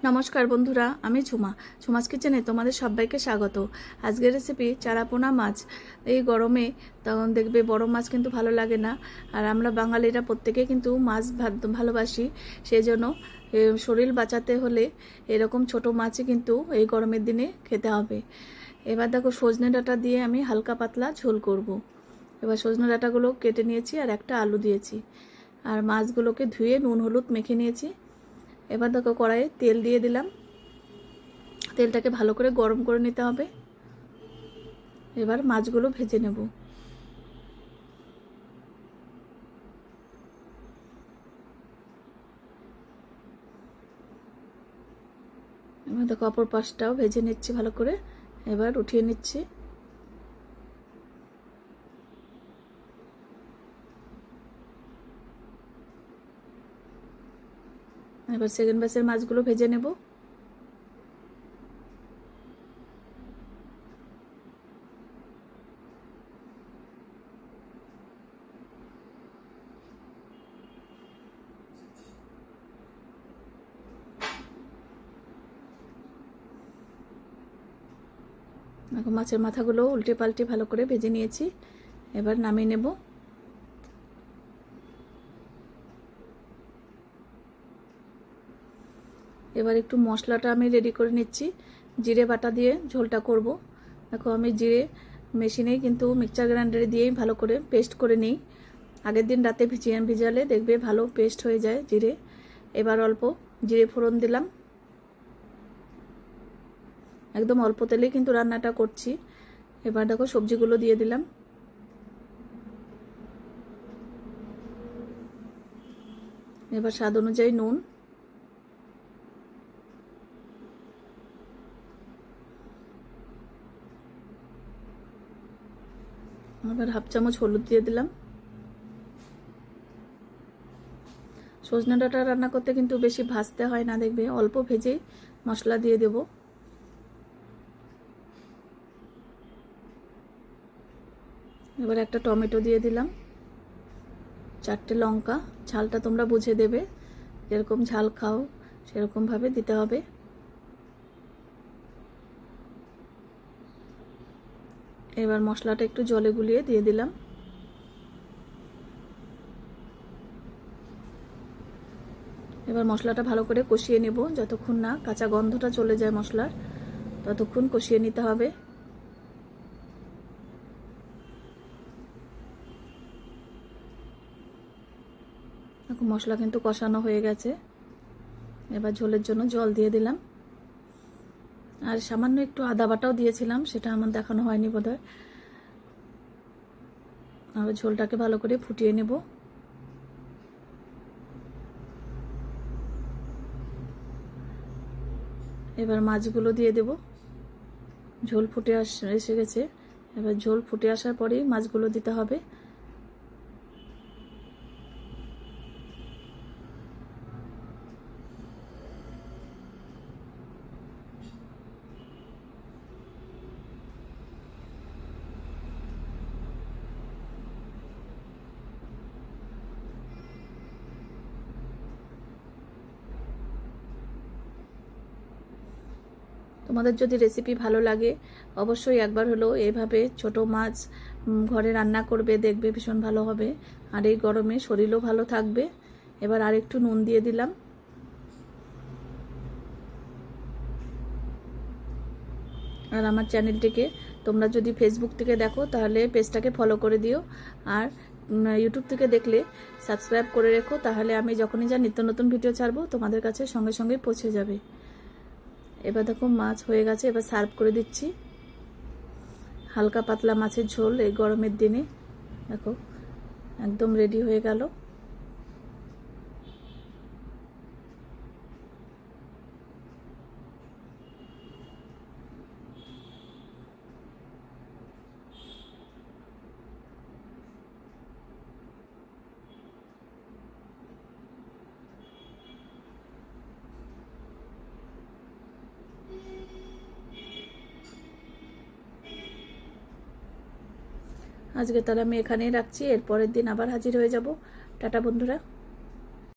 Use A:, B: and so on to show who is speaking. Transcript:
A: नमस्कार बंधुरा आमी झुमा झुमास किचेने तुम्हारे सबाइके स्वागत। आजकेर रेसिपि चारापोना माछ। এই গরমে তখন দেখবে বড় মাছ কিন্তু ভালো লাগে না, আর আমরা বাঙালিরা প্রত্যেকে কিন্তু মাছ ভালোবাসি। সেজন্য শরীর বাঁচাতে হলে এরকম ছোট মাছই কিন্তু এই গরমের দিনে খেতে হবে। এবার দেখো সজনে ডাঁটা দিয়ে আমি হালকা পাতলা ঝোল করব। এবার সজনে ডাঁটাগুলো কেটে নিয়েছি আর একটা আলু দিয়েছি, আর মাছগুলোকে ধুয়ে নুন হলুদ মেখে নিয়েছি। এবার দেখো কড়াইয়ে তেল দিয়ে দিলাম, তেলটাকে ভালো করে গরম করে নিতে হবে। এবার মাছগুলো ভেজে নেব। এবার দেখো অপর পাশটাও ভেজে নিচ্ছি ভালো করে। এবার উঠিয়ে নিচ্ছি। এবার সেকেন্ড ব্যাচের মাছগুলো ভেজে নেব। এখন মাছের মাথাগুলো উল্টে পাল্টে ভালো করে ভেজে নিয়েছি। এবার নামিয়ে নেব। এবার একটু মশলাটা আমি রেডি করে নিচ্ছি। জিরে বাটা দিয়ে ঝোলটা করব। দেখো আমি জিরে মেশিনেই কিন্তু মিক্সচার গ্রাইন্ডারে দিয়েই ভালো করে পেস্ট করে নিই। আগের দিন রাতে ভিজালে দেখবে ভালো পেস্ট হয়ে যায় জিরে। এবার অল্প জিরে ফোড়ন দিলাম। একদম অল্প তেলেই কিন্তু রান্নাটা করছি। এবার দেখো সবজিগুলো দিয়ে দিলাম। এবার স্বাদ অনুযায়ী নুন, এবার হাফ চামচ হলুদ দিয়ে দিলাম। সজনে ডাঁটা রান্না করতে কিন্তু বেশি ভাজতে হয় না, দেখবে অল্প ভেজেই মশলা দিয়ে দেব। এবার একটা টমেটো দিয়ে দিলাম, 4টে লঙ্কা। ঝালটা তোমরা বুঝে দেবে, যেরকম ঝাল খাও সেরকম ভাবে দিতে হবে। এবার মশলাটা একটু জলে গুলিয়ে দিয়ে দিলাম। এবার মশলাটা ভালো করে কষিয়ে নেব, যতক্ষণ না কাঁচা গন্ধটা চলে যায় মশলার, ততক্ষণ কষিয়ে নিতে হবে। এখন মশলা কিন্তু কষানো হয়ে গেছে। এবার ঝোলের জন্য জল দিয়ে দিলাম, আর সামান্য একটু আদা বাটাও দিয়েছিলাম, সেটা আমার দেখানো হয়নি বোধহয়। আর ঝোলটাকে ভালো করে ফুটিয়ে নেব। এবার মাছগুলো দিয়ে দেব। ঝোল ফুটে এসে গেছে। এবার ঝোল ফুটে আসার পরেই মাছগুলো দিতে হবে। তোমাদের যদি রেসিপি ভালো লাগে অবশ্যই একবার হলো এইভাবে ছোট মাছ ঘরে রান্না করবে, দেখবে ভীষণ ভালো হবে, আর এই গরমে শরীরও ভালো থাকবে। এবার আর একটু নুন দিয়ে দিলাম। আর আমার চ্যানেলটিকে তোমরা যদি ফেসবুক থেকে দেখো তাহলে পেজটাকে ফলো করে দিও, আর ইউটিউব থেকে দেখলে সাবস্ক্রাইব করে রেখো, তাহলে আমি যখনই যা নিত্য নতুন ভিডিও ছাড়বো তোমাদের কাছে সঙ্গে সঙ্গে পৌঁছে যাবে। এবার দেখো মাছ হয়ে গেছে, এবার সার্ভ করে দিচ্ছি। হালকা পাতলা মাছের ঝোল এই গরমের দিনে দেখো একদম রেডি হয়ে গেল। আজকে তাহলে আমি এখানেই রাখছি, এর পরের দিন আবার হাজির হয়ে যাব। টাটা বন্ধুরা।